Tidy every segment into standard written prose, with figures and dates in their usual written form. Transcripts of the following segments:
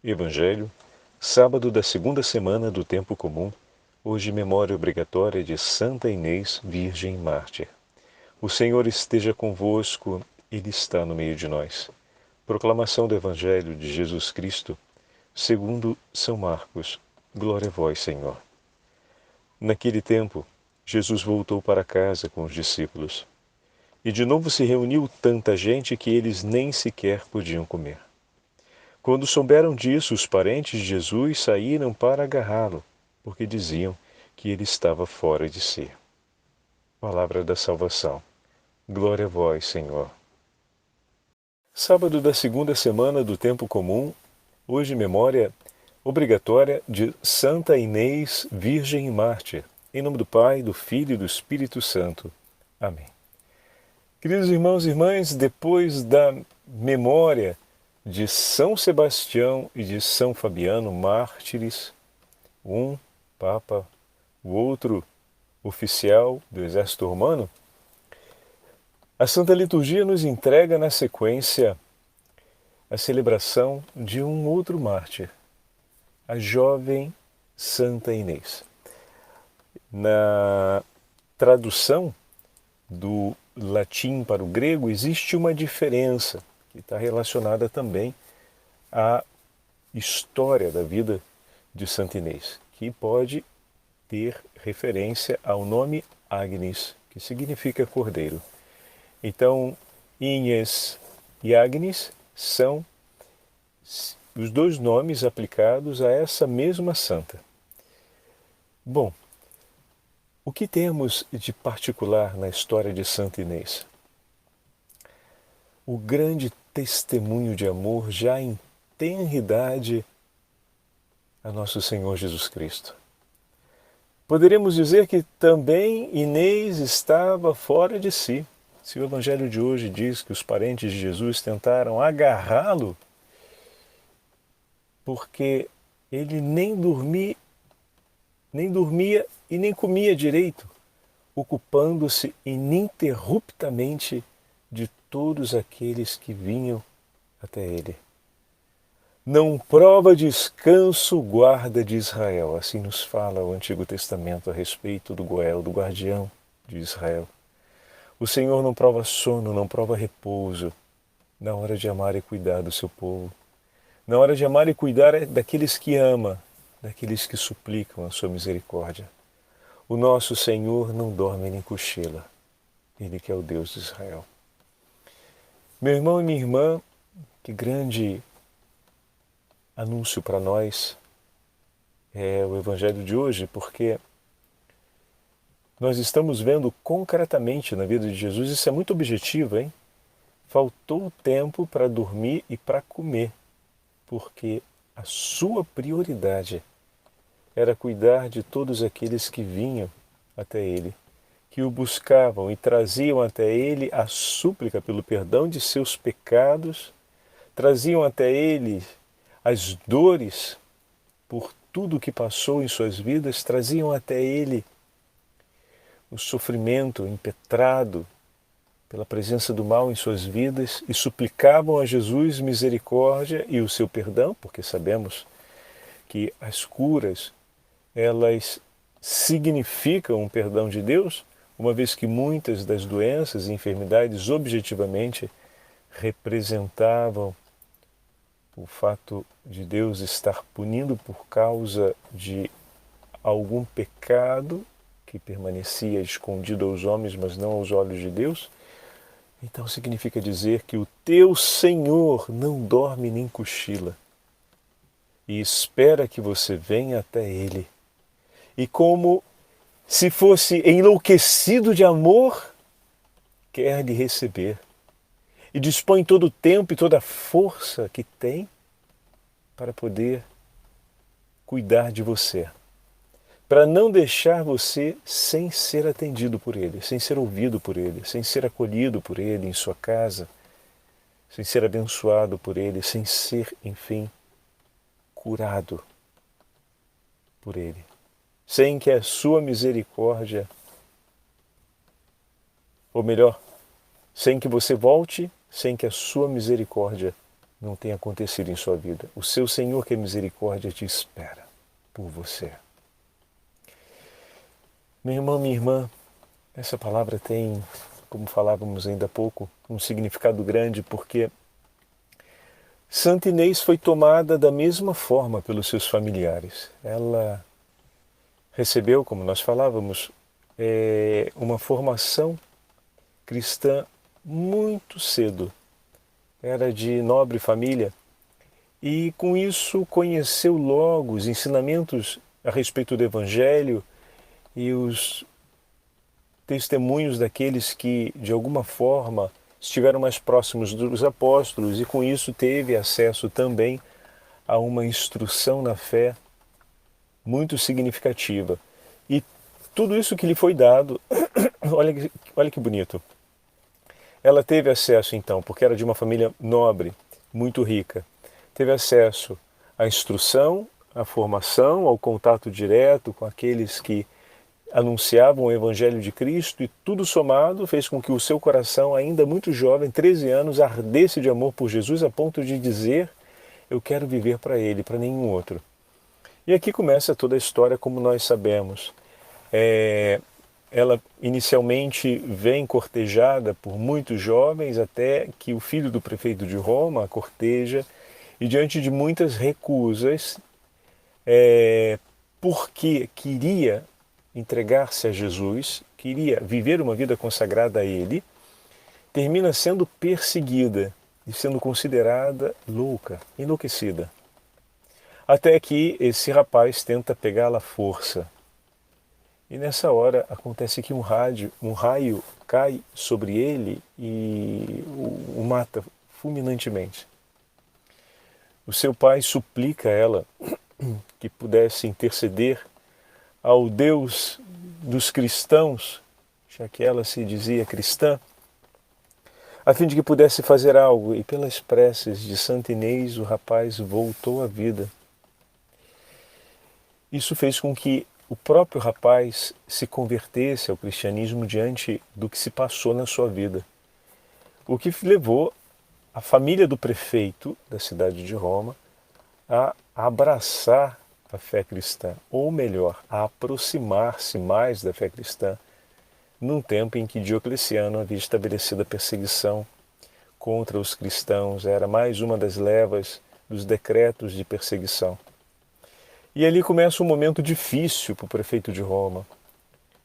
Evangelho, sábado da segunda semana do Tempo Comum, hoje memória obrigatória de Santa Inês, Virgem Mártir. O Senhor esteja convosco, Ele está no meio de nós. Proclamação do Evangelho de Jesus Cristo, segundo São Marcos. Glória a vós, Senhor. Naquele tempo, Jesus voltou para casa com os discípulos. E de novo se reuniu tanta gente que eles nem sequer podiam comer. Quando souberam disso, os parentes de Jesus saíram para agarrá-lo, porque diziam que ele estava fora de si. Palavra da salvação. Glória a vós, Senhor. Sábado da segunda semana do Tempo Comum, hoje memória obrigatória de Santa Inês, Virgem e Mártir. Em nome do Pai, do Filho e do Espírito Santo. Amém. Queridos irmãos e irmãs, depois da memória de São Sebastião e de São Fabiano, mártires, um papa, o outro oficial do exército romano, a Santa Liturgia nos entrega na sequência a celebração de um outro mártir, a jovem Santa Inês. Na tradução do latim para o grego existe uma diferença que está relacionada também à história da vida de Santa Inês, que pode ter referência ao nome Agnes, que significa cordeiro. Então, Inês e Agnes são os dois nomes aplicados a essa mesma santa. Bom, o que temos de particular na história de Santa Inês? O grande testemunho de amor já em tenra idade a nosso Senhor Jesus Cristo. Poderíamos dizer que também Inês estava fora de si. Se o Evangelho de hoje diz que os parentes de Jesus tentaram agarrá-lo, porque ele nem dormia e nem comia direito, ocupando-se ininterruptamente de todos aqueles que vinham até ele. Não prova descanso guarda de Israel, assim nos fala o Antigo Testamento a respeito do Goel, do guardião de Israel. O Senhor não prova sono, não prova repouso na hora de amar e cuidar do seu povo, na hora de amar e cuidar daqueles que ama, daqueles que suplicam a sua misericórdia. O nosso Senhor não dorme nem cochila, Ele que é o Deus de Israel. Meu irmão e minha irmã, que grande anúncio para nós é o Evangelho de hoje, porque nós estamos vendo concretamente na vida de Jesus, isso é muito objetivo, hein? Faltou tempo para dormir e para comer, porque a sua prioridade era cuidar de todos aqueles que vinham até ele, que o buscavam e traziam até ele a súplica pelo perdão de seus pecados, traziam até ele as dores por tudo que passou em suas vidas, traziam até ele o sofrimento impetrado pela presença do mal em suas vidas e suplicavam a Jesus misericórdia e o seu perdão, porque sabemos que as curas, elas significam um perdão de Deus, uma vez que muitas das doenças e enfermidades objetivamente representavam o fato de Deus estar punindo por causa de algum pecado que permanecia escondido aos homens, mas não aos olhos de Deus. Então significa dizer que o teu Senhor não dorme nem cochila e espera que você venha até Ele. E como se fosse enlouquecido de amor, quer lhe receber. E dispõe todo o tempo e toda a força que tem para poder cuidar de você. Para não deixar você sem ser atendido por Ele, sem ser ouvido por Ele, sem ser acolhido por Ele em sua casa, sem ser abençoado por Ele, sem ser, enfim, curado por Ele. Sem que a sua misericórdia, ou melhor, sem que você volte, sem que a sua misericórdia não tenha acontecido em sua vida. O seu Senhor, que é misericórdia, te espera por você. Meu irmão, minha irmã, essa palavra tem, como falávamos ainda há pouco, um significado grande, porque Santa Inês foi tomada da mesma forma pelos seus familiares. Ela recebeu, como nós falávamos, uma formação cristã muito cedo. Era de nobre família e com isso conheceu logo os ensinamentos a respeito do Evangelho e os testemunhos daqueles que de alguma forma estiveram mais próximos dos apóstolos e com isso teve acesso também a uma instrução na fé muito significativa. E tudo isso que lhe foi dado, olha que bonito. Ela teve acesso então, porque era de uma família nobre, muito rica, teve acesso à instrução, à formação, ao contato direto com aqueles que anunciavam o Evangelho de Cristo, e tudo somado fez com que o seu coração, ainda muito jovem, 13 anos, ardesse de amor por Jesus a ponto de dizer: eu quero viver para Ele, para nenhum outro. E aqui começa toda a história, como nós sabemos. Ela inicialmente vem cortejada por muitos jovens, até que o filho do prefeito de Roma a corteja, e diante de muitas recusas, porque queria entregar-se a Jesus, queria viver uma vida consagrada a Ele, termina sendo perseguida e sendo considerada louca, enlouquecida. Até que esse rapaz tenta pegá-la à força. E nessa hora acontece que um raio cai sobre ele e o mata fulminantemente. O seu pai suplica a ela que pudesse interceder ao Deus dos cristãos, já que ela se dizia cristã, a fim de que pudesse fazer algo. E pelas preces de Santa Inês, o rapaz voltou à vida. Isso fez com que o próprio rapaz se convertesse ao cristianismo diante do que se passou na sua vida. O que levou a família do prefeito da cidade de Roma a abraçar a fé cristã, ou melhor, a aproximar-se mais da fé cristã, num tempo em que Diocleciano havia estabelecido a perseguição contra os cristãos. Era mais uma das levas dos decretos de perseguição. E ali começa um momento difícil para o prefeito de Roma.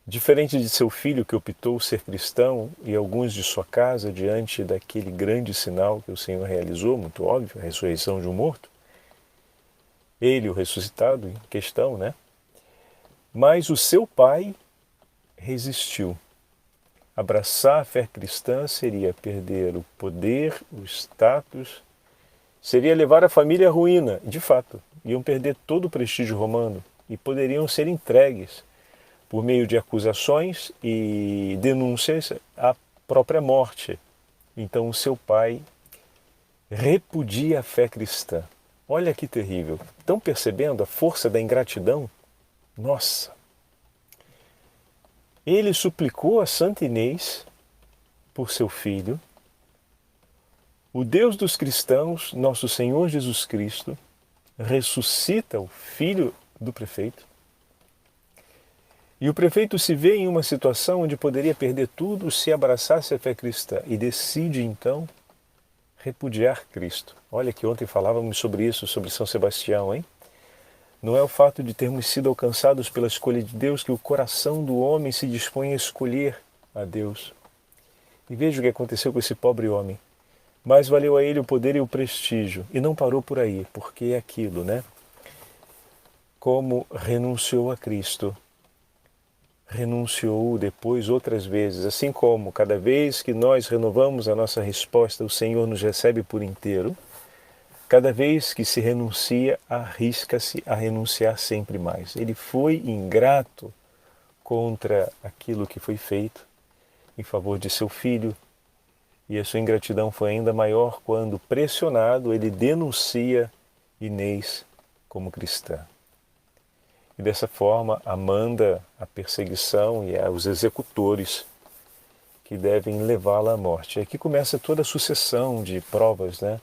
Diferente de seu filho, que optou ser cristão, e alguns de sua casa, diante daquele grande sinal que o Senhor realizou, muito óbvio, a ressurreição de um morto, ele, o ressuscitado em questão, né? Mas o seu pai resistiu. Abraçar a fé cristã seria perder o poder, o status, seria levar a família à ruína. De fato, iam perder todo o prestígio romano e poderiam ser entregues por meio de acusações e denúncias à própria morte. Então o seu pai repudia a fé cristã. Olha que terrível. Estão percebendo a força da ingratidão? Nossa! Ele suplicou a Santa Inês por seu filho. O Deus dos cristãos, nosso Senhor Jesus Cristo, ressuscita o filho do prefeito. E o prefeito se vê em uma situação onde poderia perder tudo se abraçasse a fé cristã e decide então repudiar Cristo. Olha que ontem falávamos sobre isso, sobre São Sebastião, hein? Não é o fato de termos sido alcançados pela escolha de Deus que o coração do homem se dispõe a escolher a Deus. E veja o que aconteceu com esse pobre homem. Mas valeu a ele o poder e o prestígio. E não parou por aí, porque é aquilo, né? Como renunciou a Cristo, renunciou depois outras vezes. Assim como cada vez que nós renovamos a nossa resposta, o Senhor nos recebe por inteiro. Cada vez que se renuncia, arrisca-se a renunciar sempre mais. Ele foi ingrato contra aquilo que foi feito em favor de seu filho, e a sua ingratidão foi ainda maior quando, pressionado, ele denuncia Inês como cristã. E dessa forma manda a perseguição e aos executores que devem levá-la à morte. E aqui começa toda a sucessão de provas, né?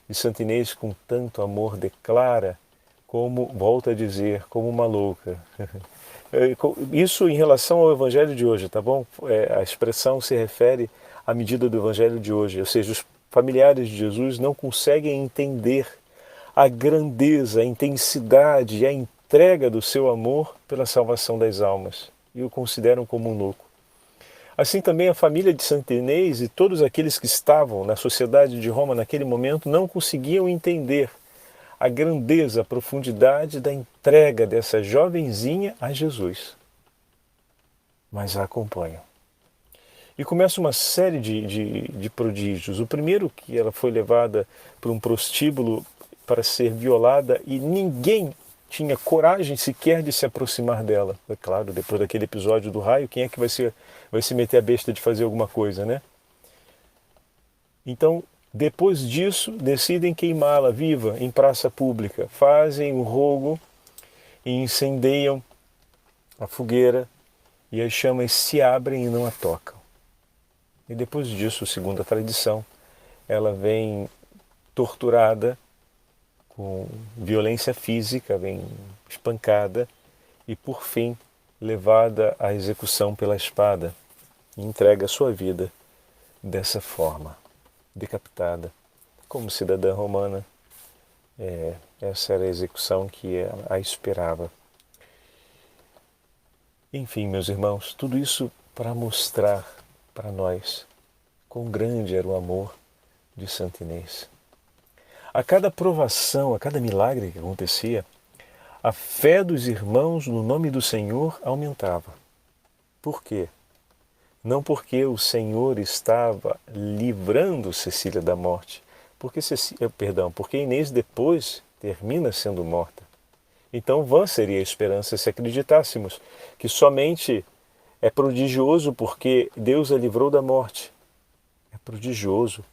E Santa Inês, com tanto amor, declara, como, volta a dizer, como uma louca. Isso em relação ao Evangelho de hoje, tá bom? A expressão se refere à medida do Evangelho de hoje, ou seja, os familiares de Jesus não conseguem entender a grandeza, a intensidade e a entrega do seu amor pela salvação das almas e o consideram como um louco. Assim também a família de Santa Inês e todos aqueles que estavam na sociedade de Roma naquele momento não conseguiam entender a grandeza, a profundidade da entrega dessa jovenzinha a Jesus. Mas a acompanham. E começa uma série de prodígios. O primeiro, que ela foi levada para um prostíbulo para ser violada e ninguém tinha coragem sequer de se aproximar dela. É claro, depois daquele episódio do raio, quem é que vai se meter a besta de fazer alguma coisa, né? Então, depois disso, decidem queimá-la viva em praça pública. Fazem o rogo e incendeiam a fogueira e as chamas se abrem e não a tocam. E depois disso, segundo a tradição, ela vem torturada com violência física, vem espancada e, por fim, levada à execução pela espada e entrega a sua vida dessa forma, decapitada. Como cidadã romana, essa era a execução que a esperava. Enfim, meus irmãos, tudo isso para mostrar para nós quão grande era o amor de Santa Inês. A cada provação, a cada milagre que acontecia, a fé dos irmãos no nome do Senhor aumentava. Por quê? Não porque o Senhor estava livrando Cecília da morte, porque Inês depois termina sendo morta. Então vã seria a esperança se acreditássemos que somente é prodigioso porque Deus a livrou da morte. É prodigioso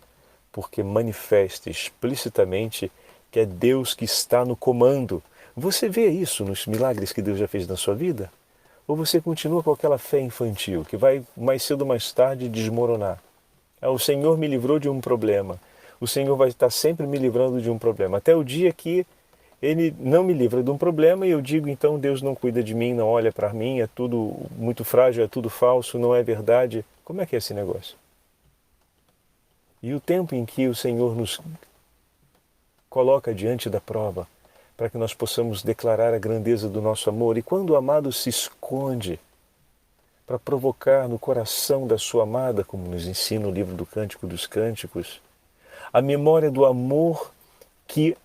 porque manifesta explicitamente que é Deus que está no comando. Você vê isso nos milagres que Deus já fez na sua vida? Ou você continua com aquela fé infantil que vai mais cedo ou mais tarde desmoronar? O Senhor me livrou de um problema. O Senhor vai estar sempre me livrando de um problema. Até o dia que Ele não me livra de um problema e eu digo, então Deus não cuida de mim, não olha para mim, é tudo muito frágil, é tudo falso, não é verdade. Como é que é esse negócio? E o tempo em que o Senhor nos coloca diante da prova, para que nós possamos declarar a grandeza do nosso amor. E quando o amado se esconde para provocar no coração da sua amada, como nos ensina o livro do Cântico dos Cânticos, a memória do amor que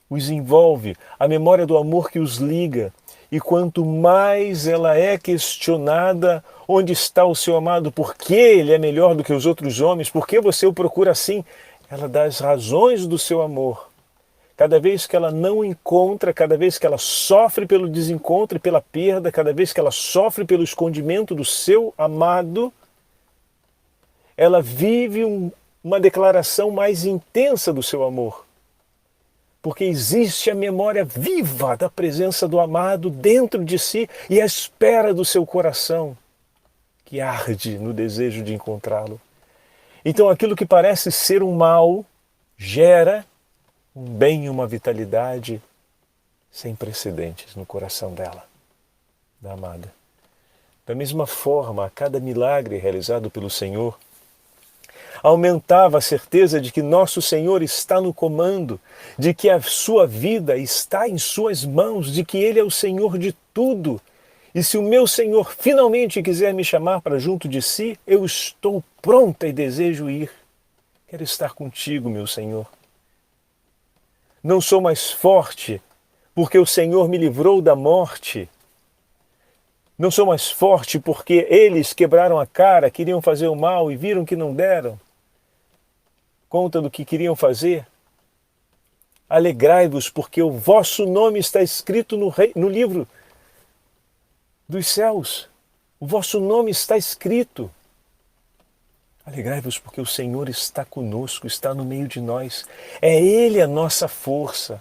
os envolve, a memória do amor que os liga. E quanto mais ela é questionada, onde está o seu amado, por que ele é melhor do que os outros homens, por que você o procura assim, ela dá as razões do seu amor. Cada vez que ela não encontra, cada vez que ela sofre pelo desencontro e pela perda, cada vez que ela sofre pelo escondimento do seu amado, ela vive uma declaração mais intensa do seu amor. Porque existe a memória viva da presença do amado dentro de si e a espera do seu coração, que arde no desejo de encontrá-lo. Então aquilo que parece ser um mal gera um bem e uma vitalidade sem precedentes no coração dela, da amada. Da mesma forma, a cada milagre realizado pelo Senhor, aumentava a certeza de que nosso Senhor está no comando, de que a sua vida está em suas mãos, de que Ele é o Senhor de tudo. E se o meu Senhor finalmente quiser me chamar para junto de si, eu estou pronta e desejo ir. Quero estar contigo, meu Senhor. Não sou mais forte, porque o Senhor me livrou da morte. Não sou mais forte porque eles quebraram a cara, queriam fazer o mal e viram que não deram conta do que queriam fazer. Alegrai-vos, porque o vosso nome está escrito no livro dos céus. O vosso nome está escrito. Alegrai-vos, porque o Senhor está conosco, está no meio de nós. É Ele a nossa força.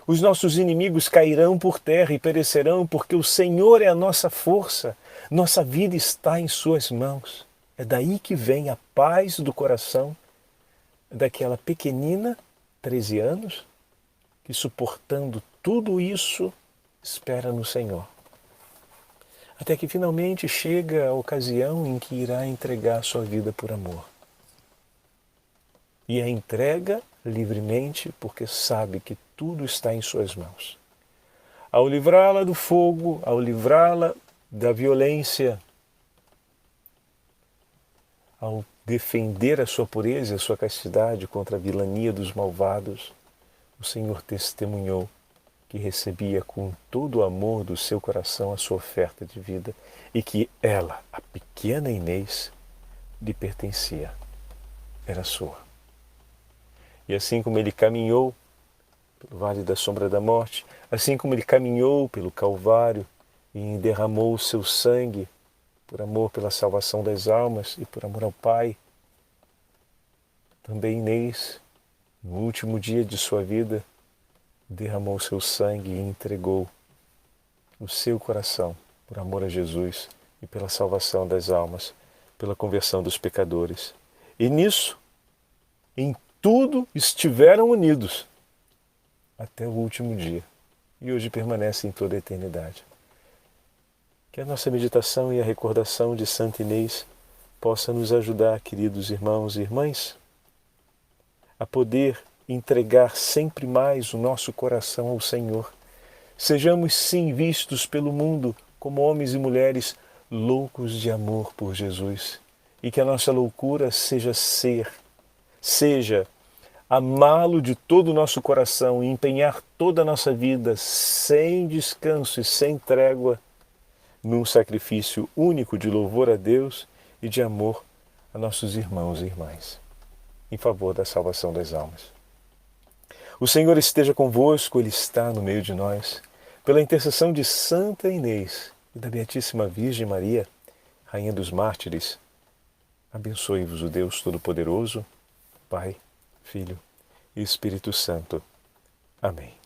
Os nossos inimigos cairão por terra e perecerão, porque o Senhor é a nossa força. Nossa vida está em suas mãos. É daí que vem a paz do coração daquela pequenina 13 anos, que suportando tudo isso, espera no Senhor. Até que finalmente chega a ocasião em que irá entregar sua vida por amor. E a entrega livremente porque sabe que tudo está em suas mãos. Ao livrá-la do fogo, ao livrá-la da violência, ao defender a sua pureza e a sua castidade contra a vilania dos malvados, o Senhor testemunhou que recebia com todo o amor do seu coração a sua oferta de vida e que ela, a pequena Inês, lhe pertencia, era sua. E assim como ele caminhou pelo vale da sombra da morte, assim como ele caminhou pelo Calvário e derramou o seu sangue por amor pela salvação das almas e por amor ao Pai, também Inês, no último dia de sua vida, derramou o seu sangue e entregou o seu coração por amor a Jesus e pela salvação das almas, pela conversão dos pecadores. E nisso, em tudo, estiveram unidos até o último dia e hoje permanecem em toda a eternidade. Que a nossa meditação e a recordação de Santa Inês possa nos ajudar, queridos irmãos e irmãs, a poder entregar sempre mais o nosso coração ao Senhor. Sejamos sim vistos pelo mundo como homens e mulheres loucos de amor por Jesus. E que a nossa loucura seja amá-lo de todo o nosso coração e empenhar toda a nossa vida sem descanso e sem trégua num sacrifício único de louvor a Deus e de amor a nossos irmãos e irmãs, em favor da salvação das almas. O Senhor esteja convosco, Ele está no meio de nós. Pela intercessão de Santa Inês e da Beatíssima Virgem Maria, Rainha dos Mártires, abençoe-vos o Deus Todo-Poderoso, Pai, Filho e Espírito Santo. Amém.